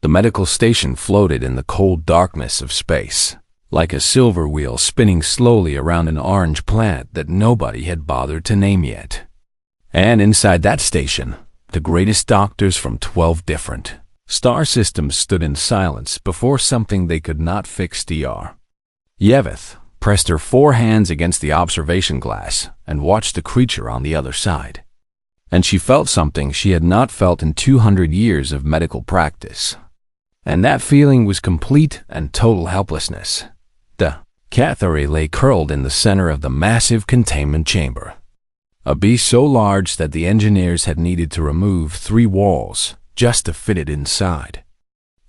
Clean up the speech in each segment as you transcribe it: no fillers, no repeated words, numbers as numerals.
The medical station floated in the cold darkness of space, like a silver wheel spinning slowly around an orange planet that nobody had bothered to name yet. And inside that station, the greatest doctors from 12 different star systems stood in silence before something they could not fix. Dr. Yeveth pressed her 4 hands against the observation glass and watched the creature on the other side. And she felt something she had not felt in 200 years of medical practice. And that feeling was complete and total helplessness. The Cathari lay curled in the center of the massive containment chamber, a beast so large that the engineers had needed to remove 3 walls just to fit it inside.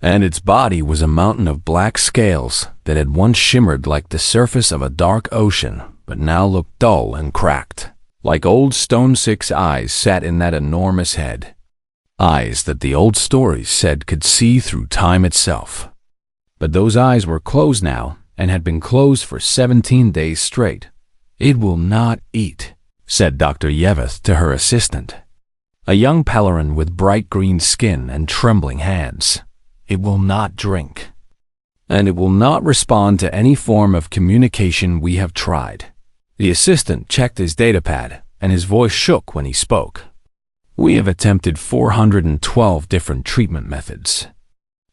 And its body was a mountain of black scales that had once shimmered like the surface of a dark ocean, but now looked dull and cracked, like old stone 6 eyes sat in that enormous head. Eyes that the old stories said could see through time itself. But those eyes were closed now, and had been closed for 17 days straight. "It will not eat," said Dr. Yeveth to her assistant, a young Pellerin with bright green skin and trembling hands. "It will not drink. And it will not respond to any form of communication we have tried." The assistant checked his datapad, and his voice shook when he spoke. "We have attempted 412 different treatment methods,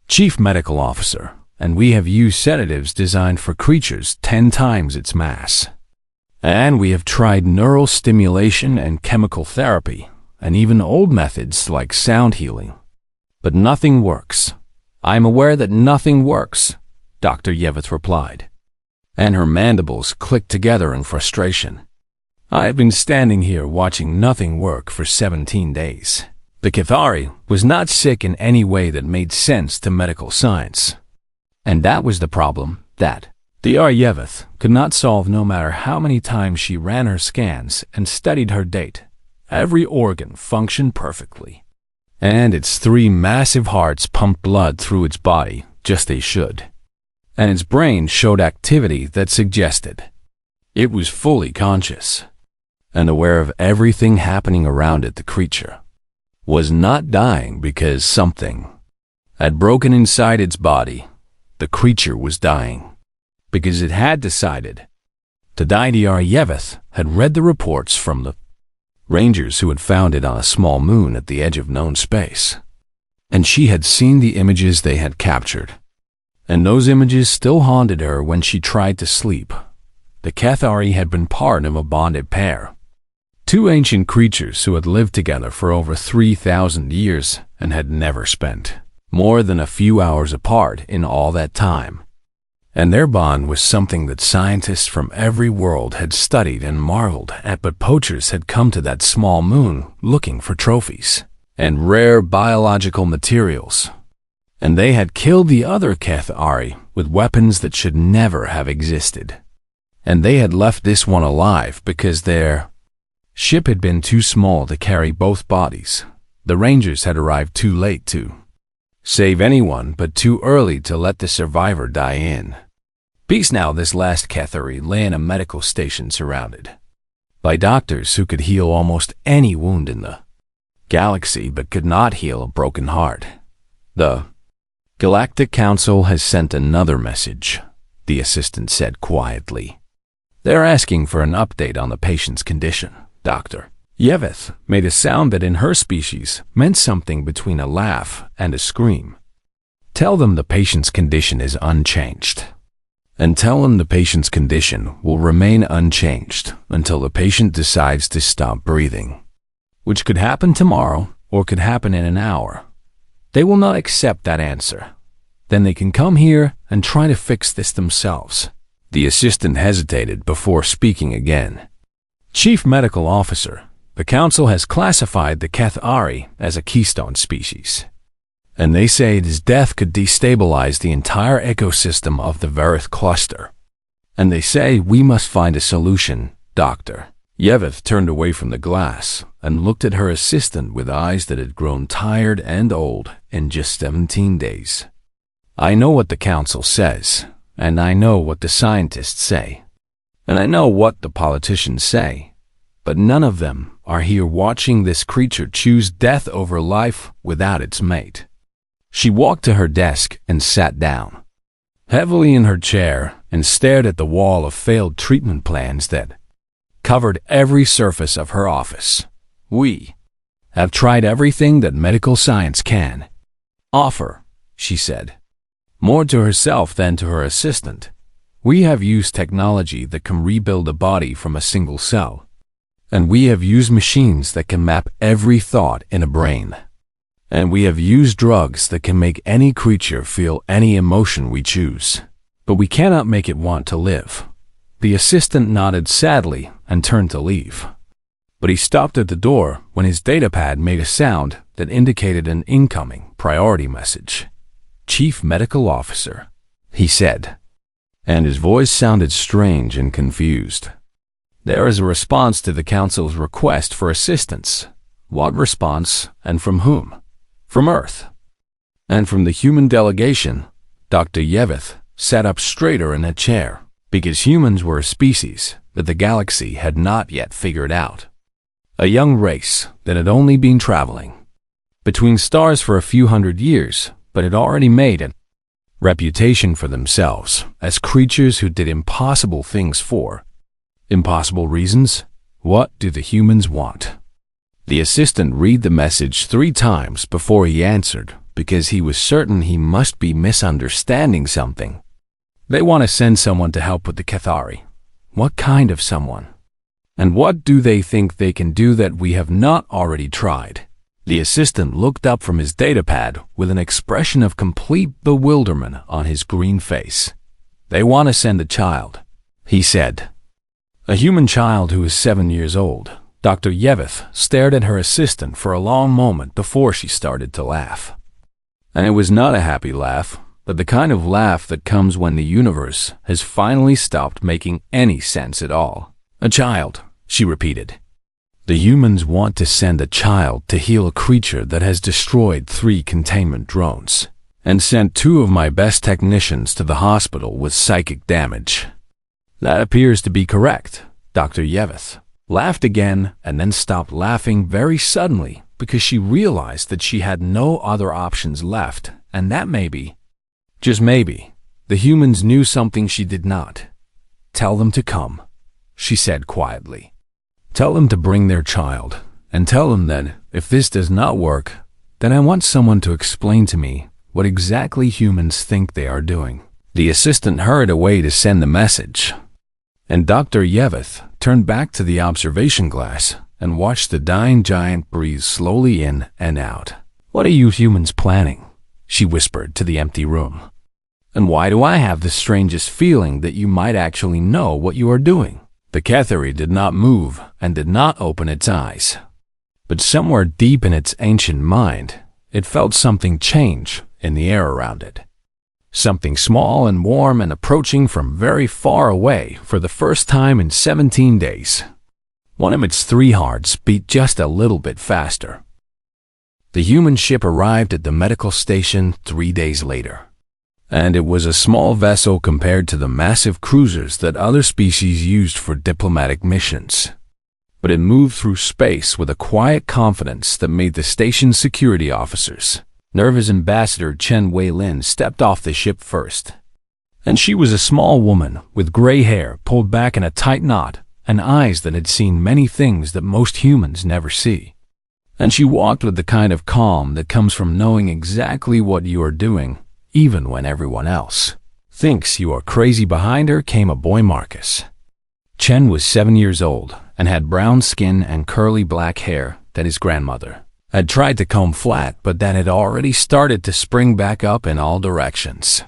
Chief Medical Officer, and we have used sedatives designed for creatures 10 times its mass. And we have tried neural stimulation and chemical therapy, and even old methods like sound healing. But nothing works. I am aware that nothing works," Dr. Yeveth replied, and her mandibles clicked together in frustration. "I have been standing here watching nothing work for 17 days. The Cathari was not sick in any way that made sense to medical science. And that was the problem that Dr. Yeveth could not solve no matter how many times she ran her scans and studied her data. Every organ functioned perfectly, and its 3 massive hearts pumped blood through its body just as they should. And its brain showed activity that suggested it was fully conscious and aware of everything happening around it. The creature was not dying because something had broken inside its body. The creature was dying because it had decided to die. Dr. Yeveth had read the reports from the Rangers who had found it on a small moon at the edge of known space, and she had seen the images they had captured. And those images still haunted her when she tried to sleep. The Cathari had been part of a bonded pair, 2 ancient creatures who had lived together for over 3,000 years and had never spent more than a few hours apart in all that time. And their bond was something that scientists from every world had studied and marveled at, but poachers had come to that small moon looking for trophies and rare biological materials. And they had killed the other Cathari with weapons that should never have existed. And they had left this one alive because their ship had been too small to carry both bodies. The Rangers had arrived too late to save anyone, but too early to let the survivor die in peace. Now this last Cathari lay in a medical station surrounded by doctors who could heal almost any wound in the galaxy but could not heal a broken heart. "The Galactic Council has sent another message," the assistant said quietly. "They're asking for an update on the patient's condition." Dr. Yeveth made a sound that in her species meant something between a laugh and a scream. "Tell them the patient's condition is unchanged. And tell them the patient's condition will remain unchanged until the patient decides to stop breathing, which could happen tomorrow or could happen in an hour. They will not accept that answer. Then they can come here and try to fix this themselves." The assistant hesitated before speaking again. "Chief Medical Officer, the Council has classified the Cathari as a keystone species, and they say its death could destabilize the entire ecosystem of the Verith cluster. And they say we must find a solution." Dr. Yeveth turned away from the glass and looked at her assistant with eyes that had grown tired and old in just 17 days. "I know what the Council says, and I know what the scientists say, and I know what the politicians say, but none of them are here watching this creature choose death over life without its mate. She walked to her desk and sat down, heavily in her chair, and stared at the wall of failed treatment plans that covered every surface of her office. "We have tried everything that medical science can offer," she said, more to herself than to her assistant. "We have used technology that can rebuild a body from a single cell, and we have used machines that can map every thought in a brain, and we have used drugs that can make any creature feel any emotion we choose. But we cannot make it want to live." The assistant nodded sadly and turned to leave. But he stopped at the door when his datapad made a sound that indicated an incoming priority message. "Chief Medical Officer," he said, and his voice sounded strange and confused. "There is a response to the Council's request for assistance." "What response, and from whom?" "From Earth, and from the human delegation." Dr. Yevith sat up straighter in a chair, because humans were a species that the galaxy had not yet figured out. A young race that had only been traveling between stars for a few hundred years, but had already made a reputation for themselves as creatures who did impossible things for impossible reasons. What do the humans want? The assistant read the message 3 times before he answered, because he was certain he must be misunderstanding something. "They want to send someone to help with the Cathari." "What kind of someone? And what do they think they can do that we have not already tried?" The assistant looked up from his datapad with an expression of complete bewilderment on his green face. "They want to send a child," he said. "A human child who is 7 years old." Dr. Yevith stared at her assistant for a long moment before she started to laugh. And it was not a happy laugh, but the kind of laugh that comes when the universe has finally stopped making any sense at all. "A child," she repeated. "The humans want to send a child to heal a creature that has destroyed 3 containment drones, and sent 2 of my best technicians to the hospital with psychic damage." "That appears to be correct." Dr. Yevith laughed again and then stopped laughing very suddenly because she realized that she had no other options left, and that maybe, just maybe, the humans knew something she did not. "Tell them to come," she said quietly. "Tell them to bring their child, and tell them that if this does not work, then I want someone to explain to me what exactly humans think they are doing." The assistant hurried away to send the message, and Dr. Yevith turned back to the observation glass and watched the dying giant breathe slowly in and out. "What are you humans planning?" she whispered to the empty room. "And why do I have the strangest feeling that you might actually know what you are doing?" The Cathari did not move and did not open its eyes. But somewhere deep in its ancient mind, it felt something change in the air around it. Something small and warm and approaching from very far away for the first time in 17 days. One of its 3 hearts beat just a little bit faster. The human ship arrived at the medical station 3 days later, and it was a small vessel compared to the massive cruisers that other species used for diplomatic missions. But it moved through space with a quiet confidence that made the station's security officers nervous. Ambassador Chen Wei-Lin stepped off the ship first, and she was a small woman with gray hair pulled back in a tight knot and eyes that had seen many things that most humans never see. And she walked with the kind of calm that comes from knowing exactly what you are doing, even when everyone else thinks you are crazy. Behind her came a boy, Marcus. Chen was 7 years old and had brown skin and curly black hair that his grandmother had tried to comb flat, but that had already started to spring back up in all directions.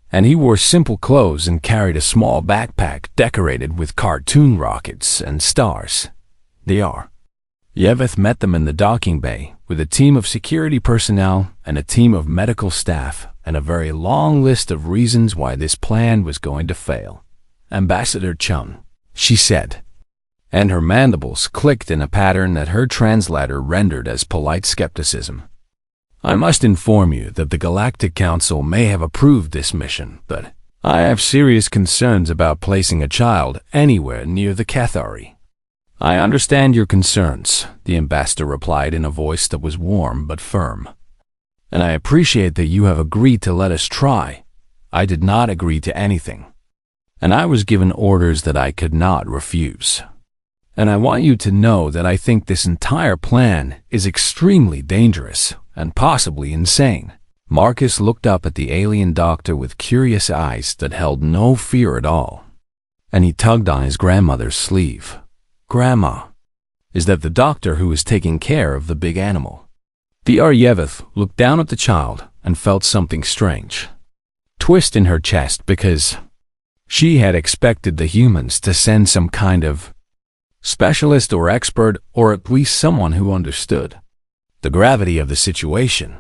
And he wore simple clothes and carried a small backpack decorated with cartoon rockets and stars. Dr. Yevith met them in the docking bay with a team of security personnel and a team of medical staff and a very long list of reasons why this plan was going to fail. "Ambassador Chen," she said, and her mandibles clicked in a pattern that her translator rendered as polite skepticism. "I must inform you that the Galactic Council may have approved this mission, but I have serious concerns about placing a child anywhere near the Cathari." "I understand your concerns," the ambassador replied in a voice that was warm but firm. and I appreciate that you have agreed to let us try. I did not agree to anything, and I was given orders that I could not refuse. And I want you to know that I think this entire plan is extremely dangerous and possibly insane." Marcus looked up at the alien doctor with curious eyes that held no fear at all, and he tugged on his grandmother's sleeve. "Grandma, is that the doctor who is taking care of the big animal?" Yeveth looked down at the child and felt something strange twist in her chest, because she had expected the humans to send some kind of specialist or expert, or at least someone who understood the gravity of the situation.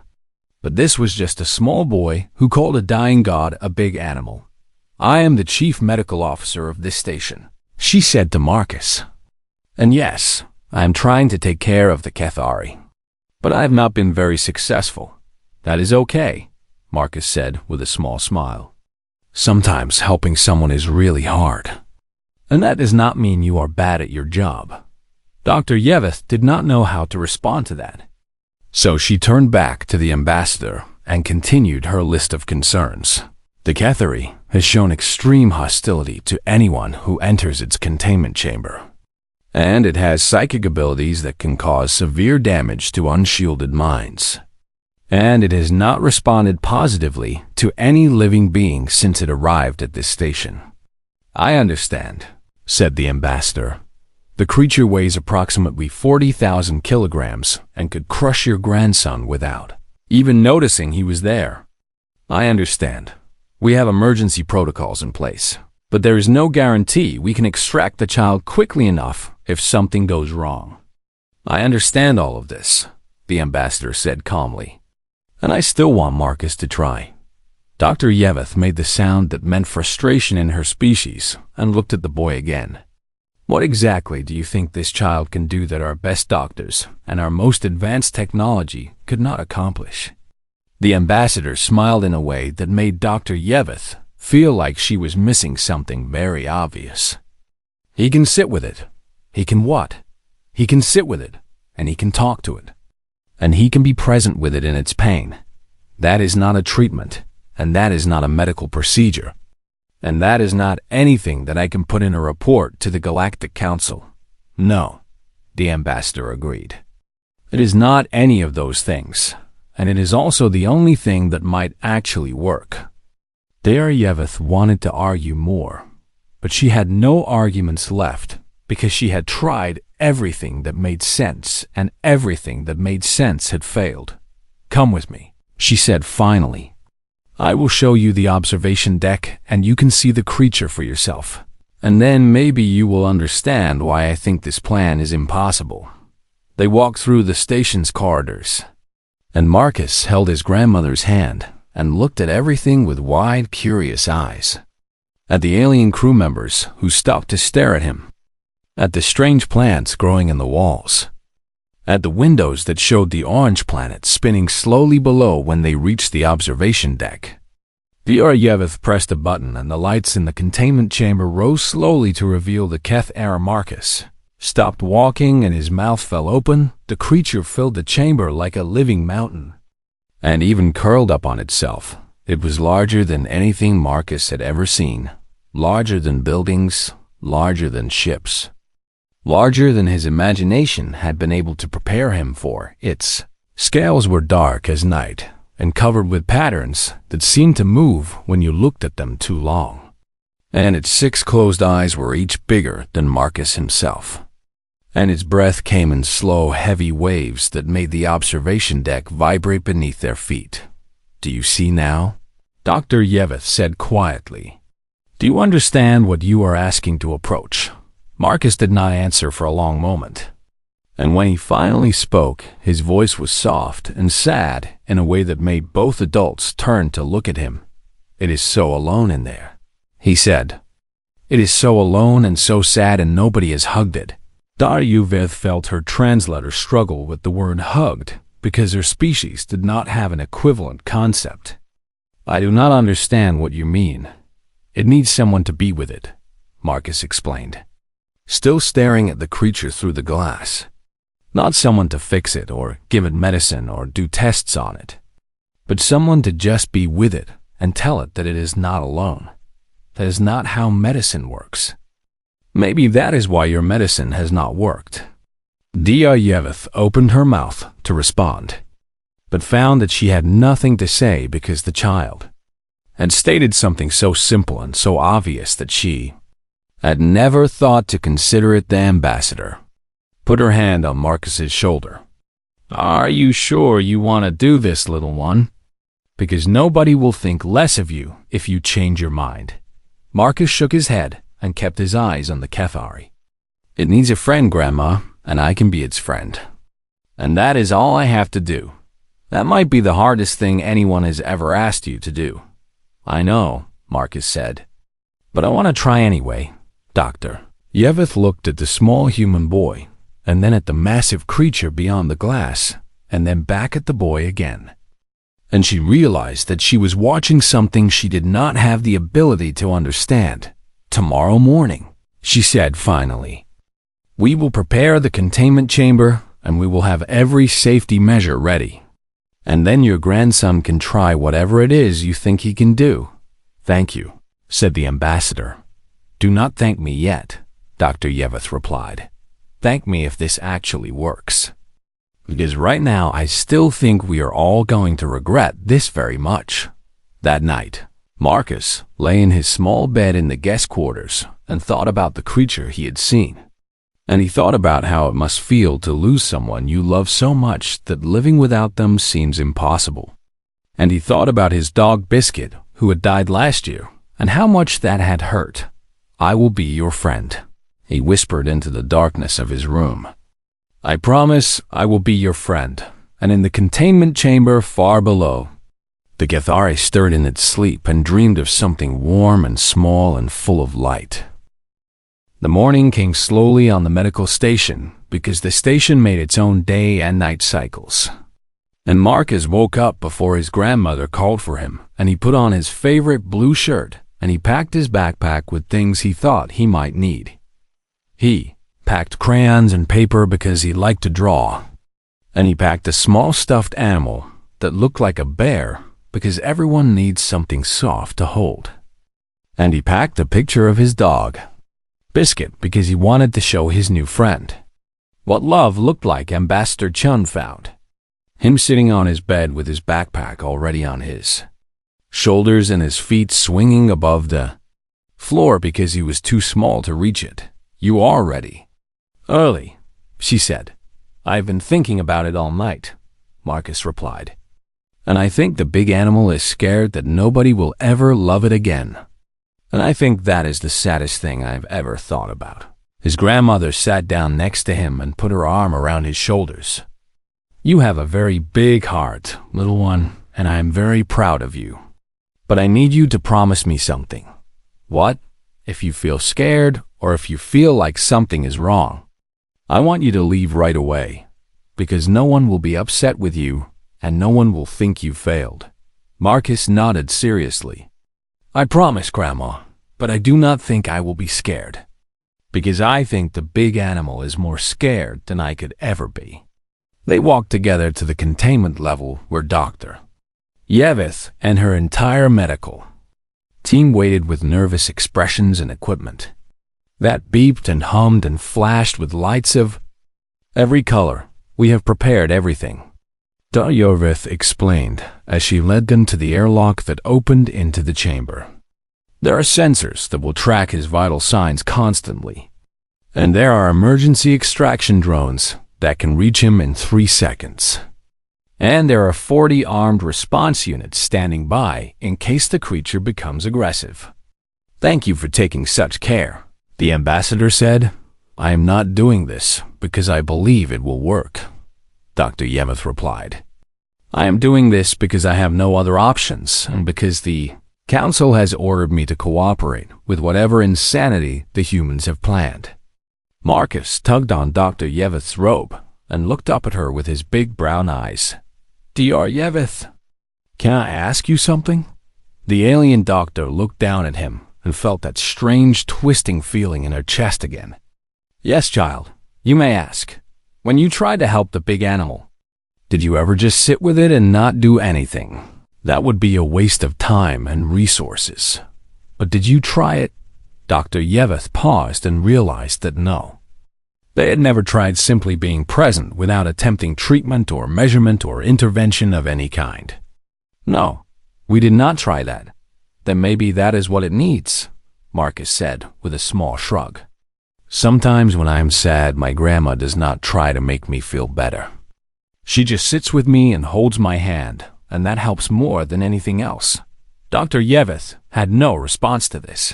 But this was just a small boy who called a dying god a big animal. "I am the chief medical officer of this station," she said to Marcus. "And yes, I am trying to take care of the Cathari. But I have not been very successful." "That is okay," Marcus said with a small smile. "Sometimes helping someone is really hard. And that does not mean you are bad at your job." Dr. Yeveth did not know how to respond to that. So she turned back to the ambassador and continued her list of concerns. "The Cathari has shown extreme hostility to anyone who enters its containment chamber. And it has psychic abilities that can cause severe damage to unshielded minds. And it has not responded positively to any living being since it arrived at this station." "I understand," said the ambassador. "The creature weighs approximately 40,000 kilograms and could crush your grandson without even noticing he was there." "I understand. We have emergency protocols in place, but there is no guarantee we can extract the child quickly enough if something goes wrong." "I understand all of this," the ambassador said calmly. "And I still want Marcus to try." Dr. Yeveth made the sound that meant frustration in her species and looked at the boy again. "What exactly do you think this child can do that our best doctors and our most advanced technology could not accomplish?" The ambassador smiled in a way that made Dr. Yeveth feel like she was missing something very obvious. "He can sit with it." "He can what?" "He can sit with it, and he can talk to it. And he can be present with it in its pain. That is not a treatment. And that is not a medical procedure. And that is not anything that I can put in a report to the Galactic Council." "No," the ambassador agreed. "It is not any of those things, and it is also the only thing that might actually work." Yeveth wanted to argue more, but she had no arguments left because she had tried everything that made sense, and everything that made sense had failed. "Come with me," she said finally. "I will show you the observation deck and you can see the creature for yourself. And then maybe you will understand why I think this plan is impossible." They walked through the station's corridors, and Marcus held his grandmother's hand and looked at everything with wide, curious eyes. At the alien crew members who stopped to stare at him. At the strange plants growing in the walls. At the windows that showed the orange planet spinning slowly below when they reached the observation deck. Yeveth pressed a button and the lights in the containment chamber rose slowly to reveal the Keth-era Marcus. Stopped walking and his mouth fell open. The creature filled the chamber like a living mountain. And even curled up on itself. It was larger than anything Marcus had ever seen. Larger than buildings, larger than ships. Larger than his imagination had been able to prepare him for. Its scales were dark as night and covered with patterns that seemed to move when you looked at them too long. And its 6 closed eyes were each bigger than Marcus himself. And its breath came in slow, heavy waves that made the observation deck vibrate beneath their feet. "Do you see now?" Dr. Yeveth said quietly. "Do you understand what you are asking to approach?" Marcus did not answer for a long moment. And when he finally spoke, his voice was soft and sad in a way that made both adults turn to look at him. "It is so alone in there," he said. "It is so alone and so sad and nobody has hugged it." Yeveth felt her translator struggle with the word hugged because her species did not have an equivalent concept. "I do not understand what you mean. It needs someone to be with it," Marcus explained, still staring at the creature through the glass. "Not someone to fix it or give it medicine or do tests on it. but someone to just be with it and tell it that it is not alone. That is not how medicine works. Maybe that is why your medicine has not worked. Yeveth opened her mouth to respond, but found that she had nothing to say because the child had stated something so simple and so obvious that she had never thought to consider it. The ambassador put her hand on Marcus's shoulder. Are you sure you want to do this, little one? Because nobody will think less of you if you change your mind. Marcus shook his head and kept his eyes on the Kethari. It needs a friend, Grandma, and I can be its friend. And that is all I have to do. That might be the hardest thing anyone has ever asked you to do. I know, Marcus said. But I want to try anyway, Doctor. Yeveth looked at the small human boy, and then at the massive creature beyond the glass, and then back at the boy again. And she realized that she was watching something she did not have the ability to understand. Tomorrow morning, she said finally, we will prepare the containment chamber, and we will have every safety measure ready. And then your grandson can try whatever it is you think he can do. Thank you, said the ambassador. Do not thank me yet, Dr. Yeveth replied. Thank me if this actually works. Because right now I still think we are all going to regret this very much. That night, Marcus lay in his small bed in the guest quarters and thought about the creature he had seen. And he thought about how it must feel to lose someone you love so much that living without them seems impossible. And he thought about his dog Biscuit, who had died last year, and how much that had hurt. I will be your friend, he whispered into the darkness of his room. I promise I will be your friend, and in the containment chamber far below. The Kethari stirred in its sleep and dreamed of something warm and small and full of light. The morning came slowly on the medical station because the station made its own day and night cycles. And Marcus woke up before his grandmother called for him, and he put on his favorite blue shirt, and he packed his backpack with things he thought he might need. He packed crayons and paper because he liked to draw, and he packed a small stuffed animal that looked like a bear because everyone needs something soft to hold. And he packed a picture of his dog, Biscuit, because he wanted to show his new friend what love looked like. Ambassador Chun found him sitting on his bed with his backpack already on his shoulders and his feet swinging above the floor because he was too small to reach it. You are ready. Early, she said. I've been thinking about it all night, Marcus replied. And I think the big animal is scared that nobody will ever love it again. And I think that is the saddest thing I've ever thought about. His grandmother sat down next to him and put her arm around his shoulders. You have a very big heart, little one, and I am very proud of you. But I need you to promise me something. What? If you feel scared or if you feel like something is wrong, I want you to leave right away, because no one will be upset with you and no one will think you failed. Marcus nodded seriously. I promise, Grandma, but I do not think I will be scared, because I think the big animal is more scared than I could ever be. They walked together to the containment level where Dr. Yeveth and her entire medical team waited with nervous expressions and equipment that beeped and hummed and flashed with lights of every color. We have prepared everything, Yeveth explained as she led them to the airlock that opened into the chamber. There are sensors that will track his vital signs constantly, and there are emergency extraction drones that can reach him in 3 seconds. And there are 40 armed response units standing by in case the creature becomes aggressive. Thank you for taking such care, the ambassador said. I am not doing this because I believe it will work, Dr. Yeveth replied. I am doing this because I have no other options and because the Council has ordered me to cooperate with whatever insanity the humans have planned. Marcus tugged on Dr. Yeveth's robe and looked up at her with his big brown eyes. Dr. Yeveth, can I ask you something? The alien doctor looked down at him and felt that strange twisting feeling in her chest again. Yes, child, you may ask. When you tried to help the big animal, did you ever just sit with it and not do anything? That would be a waste of time and resources. But did you try it? Dr. Yeveth paused and realized that no. They had never tried simply being present without attempting treatment or measurement or intervention of any kind. No, we did not try that. Then maybe that is what it needs, Marcus said with a small shrug. Sometimes when I am sad, my grandma does not try to make me feel better. She just sits with me and holds my hand, and that helps more than anything else. Dr. Yeveth had no response to this.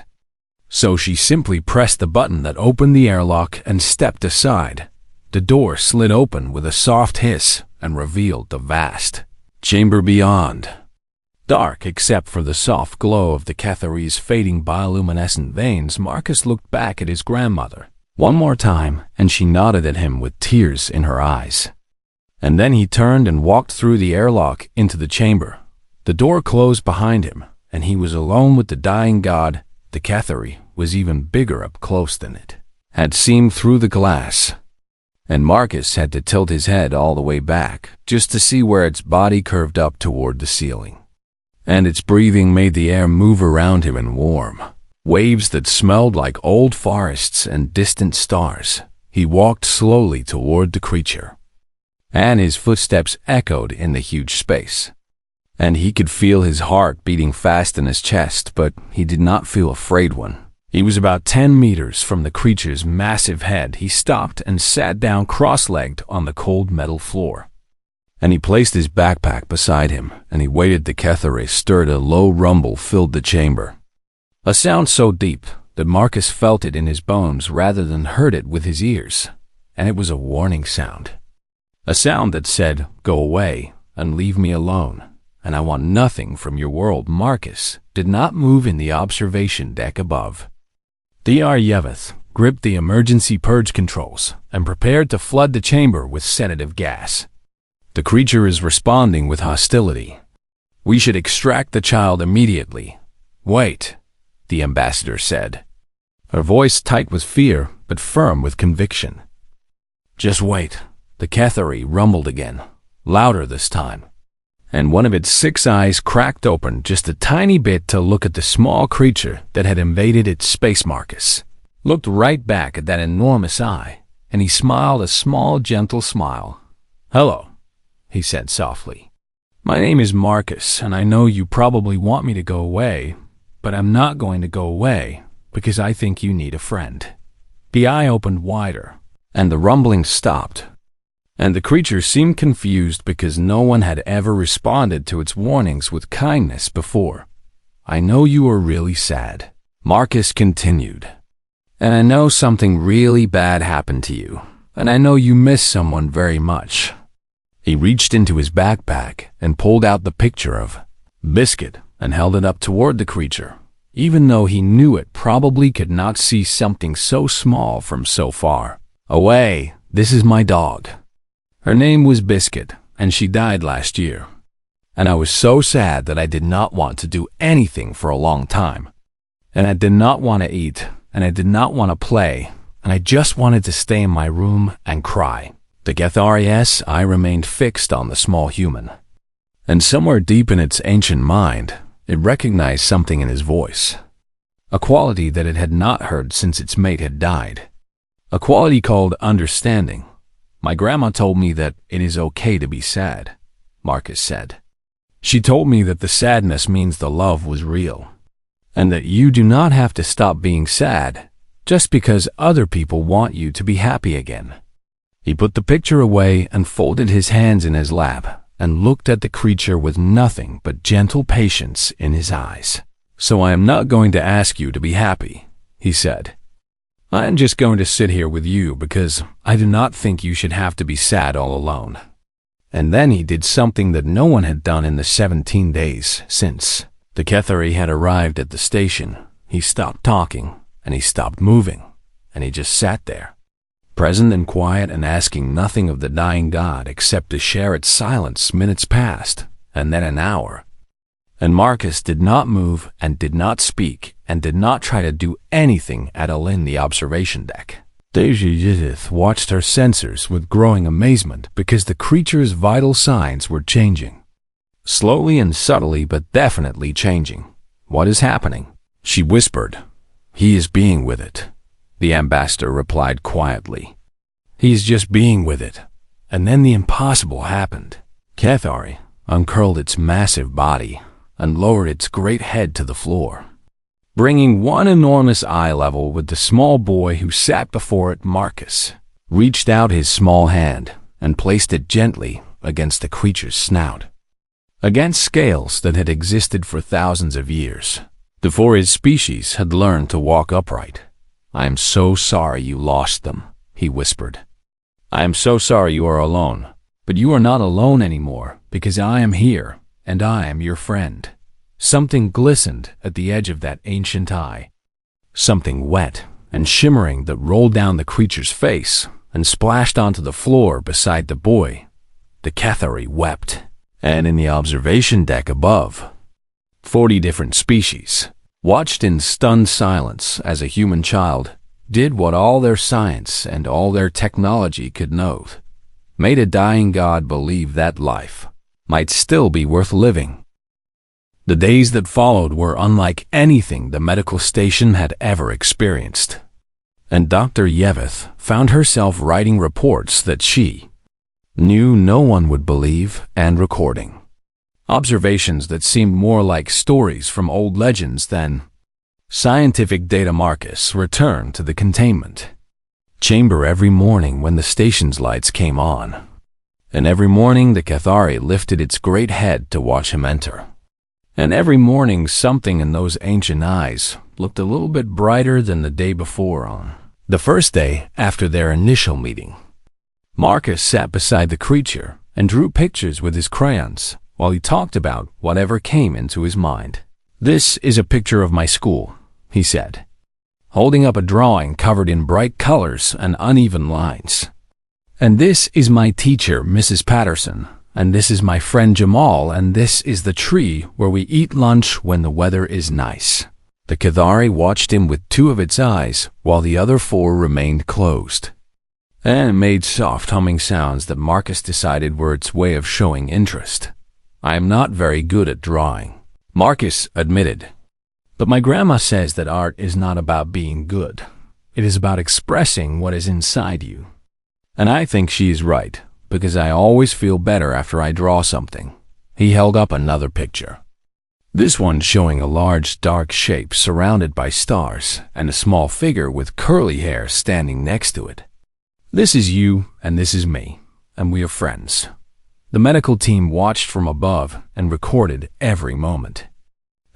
So she simply pressed the button that opened the airlock and stepped aside. The door slid open with a soft hiss and revealed the vast chamber beyond. Dark except for the soft glow of the Catheri's fading bioluminescent veins, Marcus looked back at his grandmother one more time, and she nodded at him with tears in her eyes. And then he turned and walked through the airlock into the chamber. The door closed behind him, and he was alone with the dying god. The Catheri was even bigger up close than it had seemed through the glass, and Marcus had to tilt his head all the way back just to see where its body curved up toward the ceiling. And its breathing made the air move around him in warm waves that smelled like old forests and distant stars. He walked slowly toward the creature, and his footsteps echoed in the huge space. And he could feel his heart beating fast in his chest, but he did not feel afraid one. He was about 10 meters from the creature's massive head. He stopped and sat down cross-legged on the cold metal floor. And he placed his backpack beside him, and he waited. The Catheri stirred. A low rumble filled the chamber. A sound so deep that Marcus felt it in his bones rather than heard it with his ears. And it was a warning sound. A sound that said, "Go away and leave me alone, and I want nothing from your world." Marcus did not move in the observation deck above. Dr. Yeveth gripped the emergency purge controls and prepared to flood the chamber with sedative gas. The creature is responding with hostility. We should extract the child immediately. Wait, the ambassador said, her voice tight with fear but firm with conviction. Just wait, the Catheri rumbled again, louder this time, and one of its 6 eyes cracked open just a tiny bit to look at the small creature that had invaded its space. Marcus looked right back at that enormous eye, and he smiled a small, gentle smile. "Hello," he said softly. "My name is Marcus, and I know you probably want me to go away, but I'm not going to go away because I think you need a friend." The eye opened wider, and the rumbling stopped. And the creature seemed confused because no one had ever responded to its warnings with kindness before. "I know you are really sad," Marcus continued. "And I know something really bad happened to you, and I know you miss someone very much." He reached into his backpack and pulled out the picture of Biscuit and held it up toward the creature, even though he knew it probably could not see something so small from so far away. "This is my dog. Her name was Biscuit, and she died last year. And I was so sad that I did not want to do anything for a long time. And I did not want to eat, and I did not want to play, and I just wanted to stay in my room and cry." The Catheri's eye remained fixed on the small human, and somewhere deep in its ancient mind, it recognized something in his voice, a quality that it had not heard since its mate had died, a quality called understanding. "My grandma told me that it is okay to be sad," Marcus said. "She told me that the sadness means the love was real, and that you do not have to stop being sad just because other people want you to be happy again." He put the picture away and folded his hands in his lap and looked at the creature with nothing but gentle patience in his eyes. "So I am not going to ask you to be happy," he said. "I am just going to sit here with you because I do not think you should have to be sad all alone." And then he did something that no one had done in the 17 days since the Catheri had arrived at the station. He stopped talking, and he stopped moving, and he just sat there, present and quiet and asking nothing of the dying god except to share its silence. Minutes passed, and then an hour. And Marcus did not move and did not speak and did not try to do anything at all in the observation deck. Dr. Yeveth watched her sensors with growing amazement because the creature's vital signs were changing. Slowly and subtly, but definitely changing. What is happening? She whispered. He is being with it. The ambassador replied quietly. He is just being with it. And then the impossible happened. Cathari uncurled its massive body and lowered its great head to the floor, bringing one enormous eye level with the small boy who sat before it. Marcus reached out his small hand and placed it gently against the creature's snout, against scales that had existed for thousands of years, before his species had learned to walk upright. I am so sorry you lost them, he whispered. I am so sorry you are alone, but you are not alone anymore because I am here and I am your friend. Something glistened at the edge of that ancient eye, something wet and shimmering that rolled down the creature's face and splashed onto the floor beside the boy. The Cathari wept, and in the observation deck above, 40 different species watched in stunned silence as a human child did what all their science and all their technology could know, made a dying god believe that life might still be worth living. The days that followed were unlike anything the medical station had ever experienced, and Dr. Yeveth found herself writing reports that she knew no one would believe and recording. Observations that seemed more like stories from old legends than scientific data. Marcus returned to the containment chamber every morning when the station's lights came on, and every morning the Cathari lifted its great head to watch him enter. And every morning something in those ancient eyes looked a little bit brighter than the day before. On the first day after their initial meeting, Marcus sat beside the creature and drew pictures with his crayons while he talked about whatever came into his mind. This is a picture of my school, he said, holding up a drawing covered in bright colors and uneven lines. And this is my teacher, Mrs. Patterson, and this is my friend Jamal, and this is the tree where we eat lunch when the weather is nice. The Cathari watched him with 2 of its eyes while the other 4 remained closed, and it made soft humming sounds that Marcus decided were its way of showing interest. I am not very good at drawing, Marcus admitted, but my grandma says that art is not about being good. It is about expressing what is inside you. And I think she is right, because I always feel better after I draw something. He held up another picture, this one showing a large dark shape surrounded by stars and a small figure with curly hair standing next to it. This is you and this is me, and we are friends. The medical team watched from above and recorded every moment.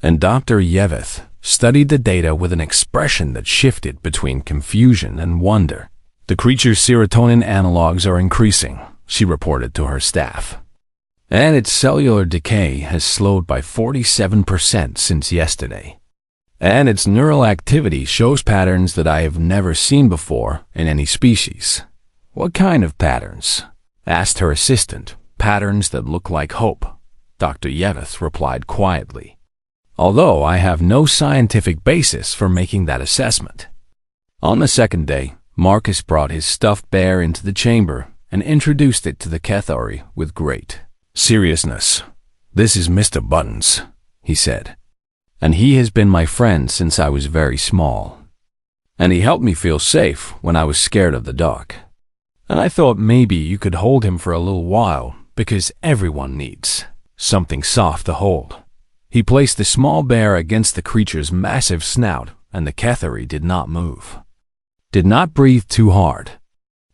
And Dr. Yeveth studied the data with an expression that shifted between confusion and wonder. The creature's serotonin analogs are increasing, she reported to her staff, and its cellular decay has slowed by 47% since yesterday. And its neural activity shows patterns that I have never seen before in any species. What kind of patterns? Asked her assistant. Patterns that look like hope, Dr. Yeveth replied quietly, although I have no scientific basis for making that assessment. On the second day, Marcus brought his stuffed bear into the chamber and introduced it to the Cathari with great seriousness. This is Mr. Buttons, he said, and he has been my friend since I was very small. And he helped me feel safe when I was scared of the dark. And I thought maybe you could hold him for a little while, because everyone needs something soft to hold. He placed the small bear against the creature's massive snout, and the Cathari did not move, did not breathe too hard,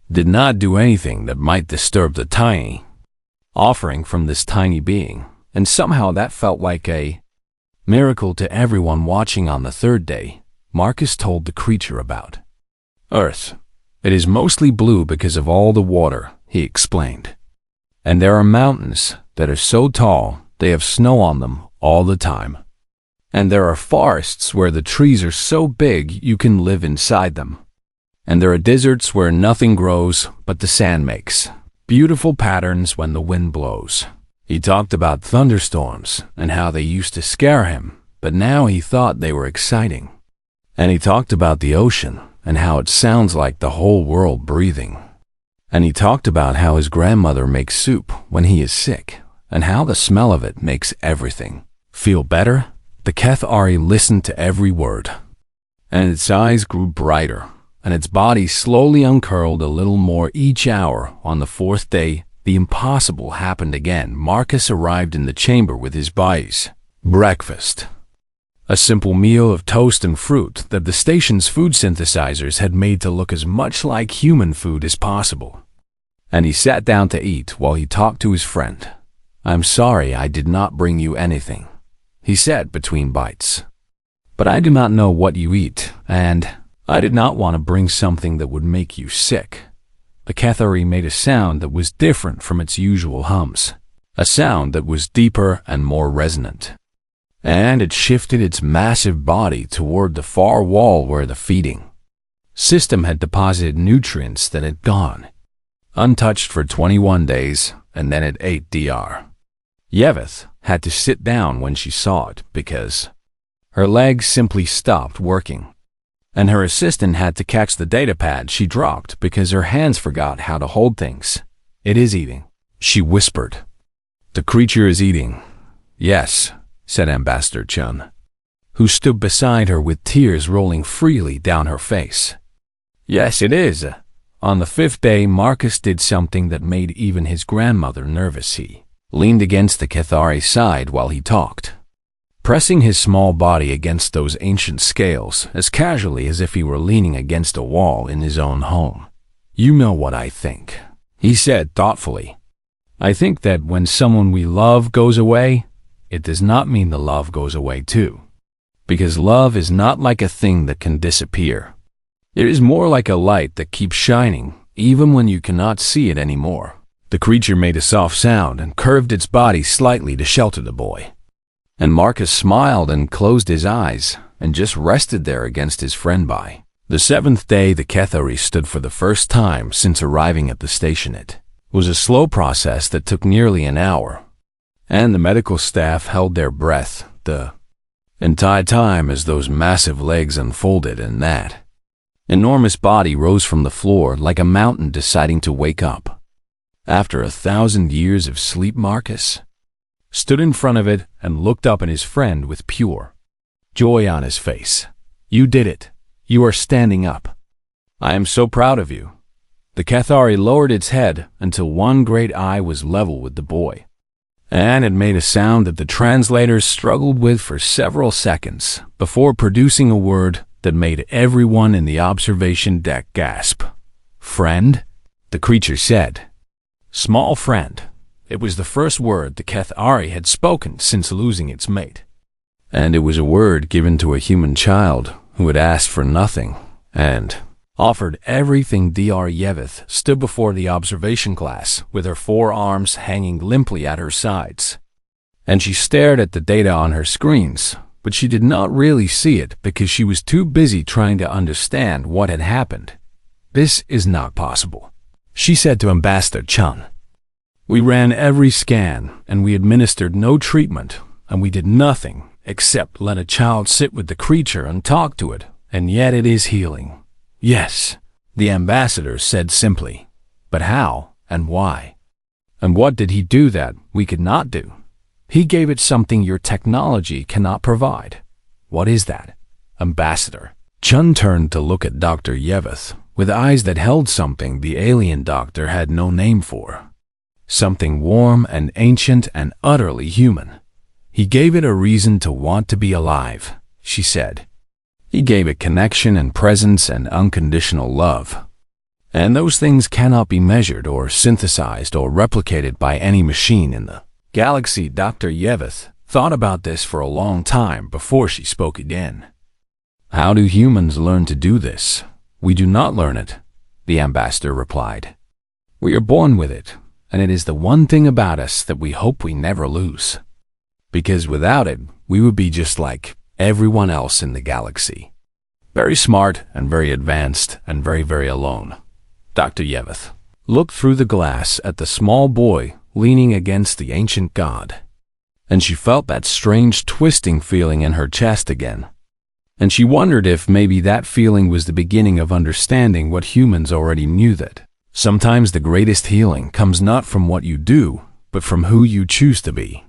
did not do anything that might disturb the tiny offering from this tiny being, and somehow that felt like a miracle to everyone watching. On the third day, Marcus told the creature about Earth. It is mostly blue because of all the water, he explained. And there are mountains that are so tall they have snow on them all the time. And there are forests where the trees are so big you can live inside them. And there are deserts where nothing grows but the sand makes beautiful patterns when the wind blows. He talked about thunderstorms and how they used to scare him, but now he thought they were exciting. And he talked about the ocean and how it sounds like the whole world breathing. And he talked about how his grandmother makes soup when he is sick, and how the smell of it makes everything feel better. The Cathari listened to every word, and its eyes grew brighter, and its body slowly uncurled a little more each hour. On the fourth day, the impossible happened again. Marcus arrived in the chamber with his buy's breakfast, a simple meal of toast and fruit that the station's food synthesizers had made to look as much like human food as possible. And he sat down to eat while he talked to his friend. "I'm sorry I did not bring you anything," he said between bites. "But I do not know what you eat, and I did not want to bring something that would make you sick." The Cathari made a sound that was different from its usual hums, a sound that was deeper and more resonant. And it shifted its massive body toward the far wall where the feeding system had deposited nutrients that had gone untouched for 21 days, and then it ate Dr. Yeveth had to sit down when she saw it because her legs simply stopped working, and her assistant had to catch the datapad she dropped because her hands forgot how to hold things. "It is eating," she whispered. "The creature is eating." "Yes," said Ambassador Chun, who stood beside her with tears rolling freely down her face. "Yes, it is." On the fifth day, Marcus did something that made even his grandmother nervous. He leaned against the Cathari's side while he talked, pressing his small body against those ancient scales as casually as if he were leaning against a wall in his own home. "You know what I think," he said thoughtfully. "I think that when someone we love goes away, it does not mean the love goes away too. Because love is not like a thing that can disappear. It is more like a light that keeps shining, even when you cannot see it anymore." The creature made a soft sound and curved its body slightly to shelter the boy. And Marcus smiled and closed his eyes and just rested there against his friend. By the seventh day, the Cathari stood for the first time since arriving at the station. It was a slow process that took nearly an hour, and the medical staff held their breath the entire time as those massive legs unfolded and that enormous body rose from the floor like a mountain deciding to wake up. After 1,000 years of sleep, Marcus stood in front of it and looked up at his friend with pure joy on his face. "You did it. You are standing up. I am so proud of you." The Cathari lowered its head until one great eye was level with the boy, and it made a sound that the translators struggled with for several seconds before producing a word that made everyone in the observation deck gasp. "Friend?" the creature said. "Small friend." It was the first word the Cathari had spoken since losing its mate. And it was a word given to a human child who had asked for nothing and offered everything. Dr. Yeveth stood before the observation glass with her forearms hanging limply at her sides. And she stared at the data on her screens, but she did not really see it because she was too busy trying to understand what had happened. "This is not possible," she said to Ambassador Chun. "We ran every scan, and we administered no treatment, and we did nothing except let a child sit with the creature and talk to it, and yet it is healing." "Yes," the ambassador said simply. "But how and why? And what did he do that we could not do?" "He gave it something your technology cannot provide." "What is that?" "Ambassador." Chun turned to look at Dr. Yeveth with eyes that held something the alien doctor had no name for. Something warm and ancient and utterly human. "He gave it a reason to want to be alive," she said. "He gave it connection and presence and unconditional love. And those things cannot be measured or synthesized or replicated by any machine in the galaxy." Dr. Yeveth thought about this for a long time before she spoke again. "How do humans learn to do this?" "We do not learn it," the ambassador replied. "We are born with it, and it is the one thing about us that we hope we never lose. Because without it, we would be just like everyone else in the galaxy. Very smart and very advanced and very, very alone." Dr. Yeveth looked through the glass at the small boy leaning against the ancient god, and she felt that strange twisting feeling in her chest again. And she wondered if maybe that feeling was the beginning of understanding what humans already knew, that sometimes the greatest healing comes not from what you do, but from who you choose to be.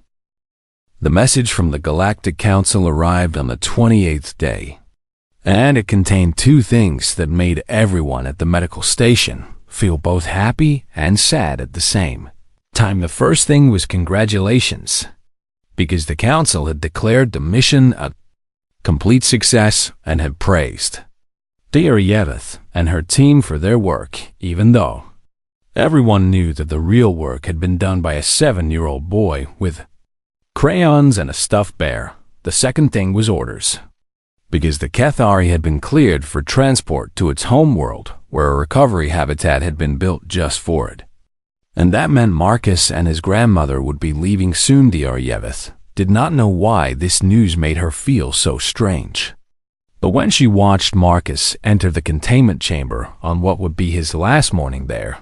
The message from the Galactic Council arrived on the 28th day, and it contained two things that made everyone at the medical station feel both happy and sad at the same time. The first thing was congratulations, because the Council had declared the mission a complete success and had praised the Aryevith and her team for their work, even though everyone knew that the real work had been done by a 7-year-old boy with crayons and a stuffed bear. The second thing was orders, because the Cathari had been cleared for transport to its homeworld, where a recovery habitat had been built just for it. And that meant Marcus and his grandmother would be leaving soon. The Aryevith did not know why this news made her feel so strange. But when she watched Marcus enter the containment chamber on what would be his last morning there,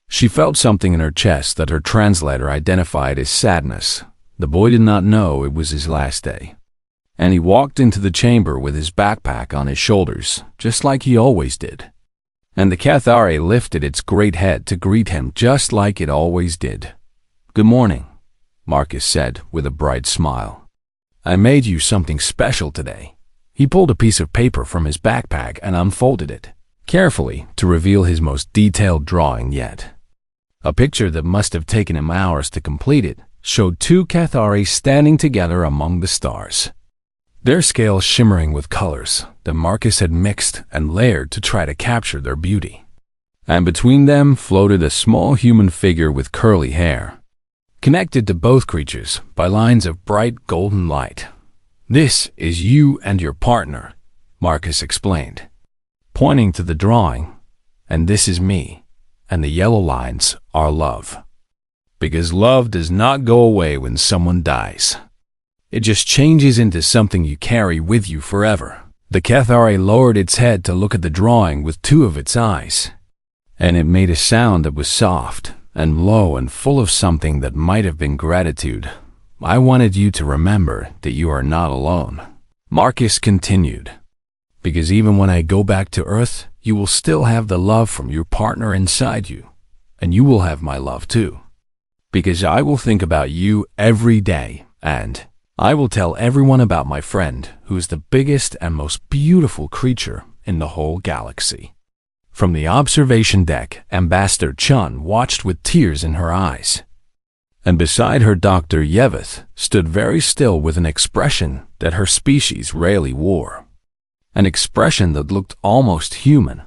she felt something in her chest that her translator identified as sadness. The boy did not know it was his last day, and he walked into the chamber with his backpack on his shoulders, just like he always did. And the Cathari lifted its great head to greet him just like it always did. "Good morning," Marcus said with a bright smile. "I made you something special today." He pulled a piece of paper from his backpack and unfolded it carefully to reveal his most detailed drawing yet. A picture that must have taken him hours to complete it showed two Cathari standing together among the stars, their scales shimmering with colors that Marcus had mixed and layered to try to capture their beauty. And between them floated a small human figure with curly hair, connected to both creatures by lines of bright golden light. "This is you and your partner," Marcus explained, pointing to the drawing, "and this is me, and the yellow lines are love. Because love does not go away when someone dies. It just changes into something you carry with you forever." The Cathari lowered its head to look at the drawing with two of its eyes, and it made a sound that was soft and low and full of something that might have been gratitude. "I wanted you to remember that you are not alone," Marcus continued, "because even when I go back to Earth, you will still have the love from your partner inside you, and you will have my love too. Because I will think about you every day, and I will tell everyone about my friend, who is the biggest and most beautiful creature in the whole galaxy." From the observation deck, Ambassador Chun watched with tears in her eyes. And beside her, Dr. Yevith stood very still with an expression that her species rarely wore. An expression that looked almost human.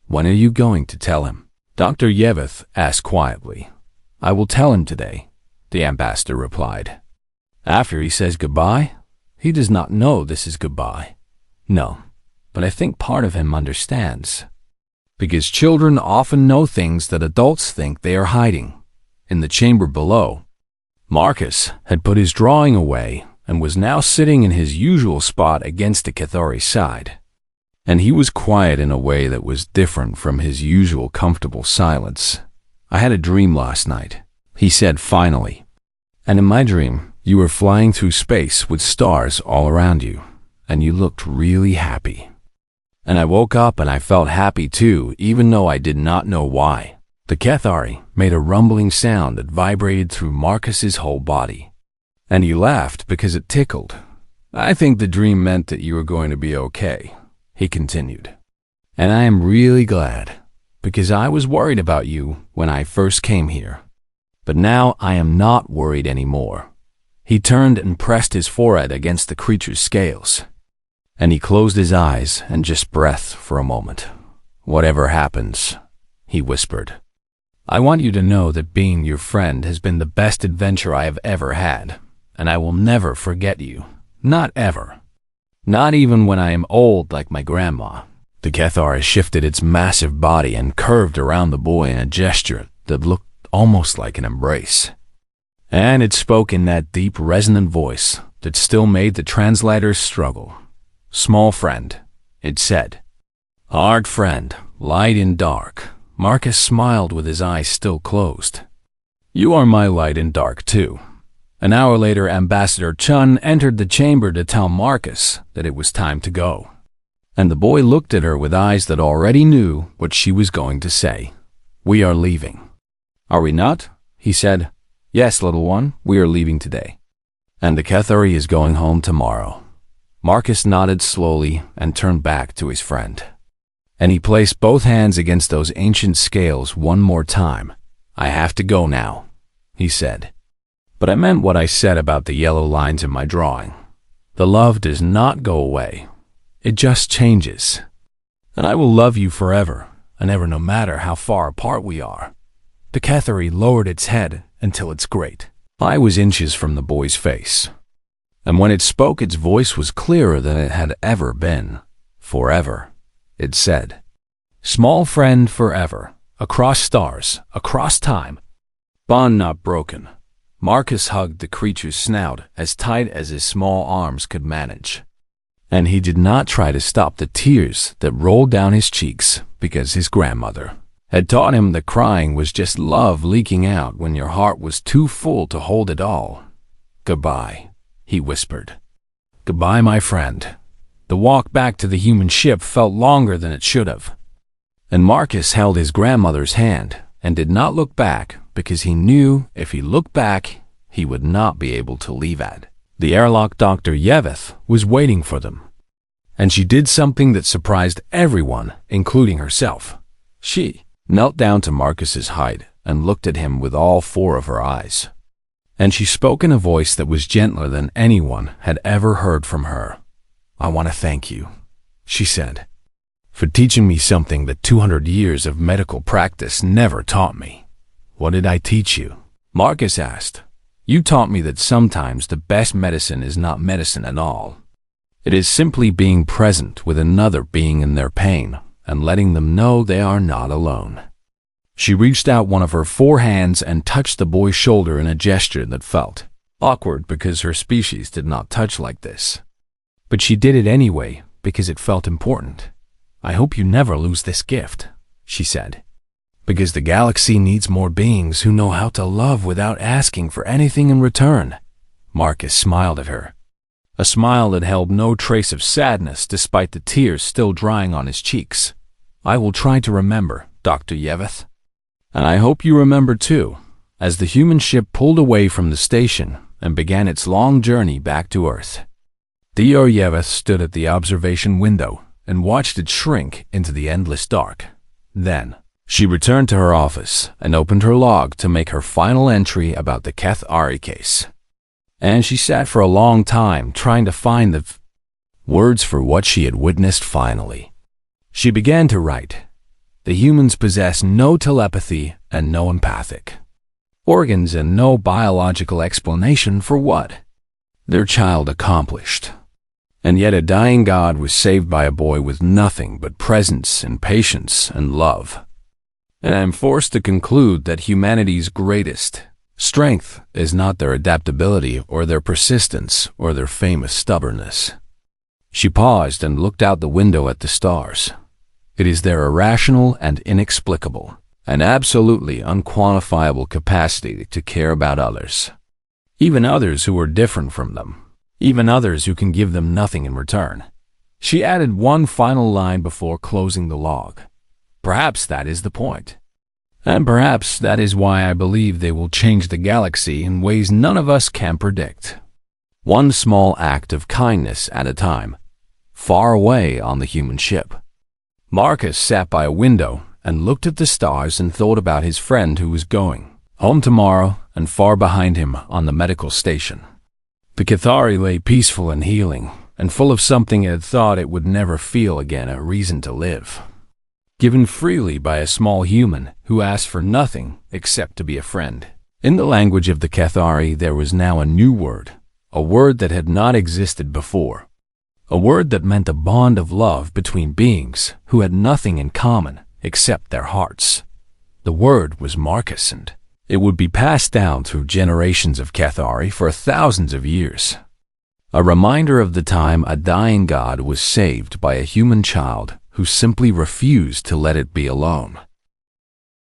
"When are you going to tell him?" Dr. Yevith asked quietly. "I will tell him today," the ambassador replied. "After he says goodbye? He does not know this is goodbye." "No, but I think part of him understands. Because children often know things that adults think they are hiding." In the chamber below, Marcus had put his drawing away and was now sitting in his usual spot against the Cathari's side. And he was quiet in a way that was different from his usual comfortable silence. "I had a dream last night," he said finally. "And in my dream, you were flying through space with stars all around you, and you looked really happy. And I woke up and I felt happy too, even though I did not know why." The Cathari made a rumbling sound that vibrated through Marcus's whole body, and he laughed because it tickled. "I think the dream meant that you were going to be okay," he continued. "And I am really glad, because I was worried about you when I first came here. But now I am not worried anymore." He turned and pressed his forehead against the creature's scales, and he closed his eyes and just breathed for a moment. "Whatever happens," he whispered, "I want you to know that being your friend has been the best adventure I have ever had, and I will never forget you. Not ever. Not even when I am old like my grandma." The Cathari shifted its massive body and curved around the boy in a gesture that looked almost like an embrace. And it spoke in that deep, resonant voice that still made the translators struggle. "Small friend," it said. "Hard friend, light in dark." Marcus smiled with his eyes still closed. "You are my light in dark too." An hour later, Ambassador Chun entered the chamber to tell Marcus that it was time to go. And the boy looked at her with eyes that already knew what she was going to say. "We are leaving." "Are we not?" he said. Yes, little one, we are leaving today. And the Cathari is going home tomorrow. Marcus nodded slowly and turned back to his friend. And he placed both hands against those ancient scales one more time. I have to go now, he said. But I meant what I said about the yellow lines in my drawing. The love does not go away. It just changes. And I will love you forever, and ever, no matter how far apart we are. The Cathari lowered its head until its great eye was inches from the boy's face. And when it spoke, its voice was clearer than it had ever been. Forever, it said. Small friend forever, across stars, across time. Bond not broken. Marcus hugged the creature's snout as tight as his small arms could manage. And he did not try to stop the tears that rolled down his cheeks because his grandmother had taught him that crying was just love leaking out when your heart was too full to hold it all. Goodbye, he whispered. Goodbye, my friend. The walk back to the human ship felt longer than it should have. And Marcus held his grandmother's hand and did not look back because he knew if he looked back, he would not be able to leave at. The airlock Dr. Yeveth was waiting for them. And she did something that surprised everyone, including herself. She knelt down to Marcus's height and looked at him with all four of her eyes. And she spoke in a voice that was gentler than anyone had ever heard from her. I want to thank you, she said, for teaching me something that 200 years of medical practice never taught me. What did I teach you? Marcus asked. You taught me that sometimes the best medicine is not medicine at all. It is simply being present with another being in their pain and letting them know they are not alone. She reached out one of her four hands and touched the boy's shoulder in a gesture that felt awkward because her species did not touch like this. But she did it anyway because it felt important. I hope you never lose this gift, she said. Because the galaxy needs more beings who know how to love without asking for anything in return. Marcus smiled at her. A smile that held no trace of sadness despite the tears still drying on his cheeks. I will try to remember, Dr. Yeveth. And I hope you remember too, as the human ship pulled away from the station and began its long journey back to Earth. Dr. Yeveth stood at the observation window and watched it shrink into the endless dark. Then, she returned to her office and opened her log to make her final entry about the Cathari case. And she sat for a long time trying to find the words for what she had witnessed finally. She began to write. The humans possess no telepathy and no empathic organs and no biological explanation for what their child accomplished. And yet a dying god was saved by a boy with nothing but presence and patience and love. And I am forced to conclude that humanity's greatest strength is not their adaptability or their persistence or their famous stubbornness. She paused and looked out the window at the stars. It is their irrational and inexplicable and absolutely unquantifiable capacity to care about others, even others who are different from them, even others who can give them nothing in return. She added one final line before closing the log. Perhaps that is the point. And perhaps that is why I believe they will change the galaxy in ways none of us can predict. One small act of kindness at a time, far away on the human ship. Marcus sat by a window and looked at the stars and thought about his friend who was going home tomorrow and far behind him on the medical station. The Cathari lay peaceful and healing and full of something it had thought it would never feel again, a reason to live. Given freely by a small human who asked for nothing except to be a friend. In the language of the Cathari there was now a new word, a word that had not existed before. A word that meant a bond of love between beings who had nothing in common except their hearts. The word was Marcus, and it would be passed down through generations of Cathari for thousands of years. A reminder of the time a dying god was saved by a human child who simply refused to let it be alone.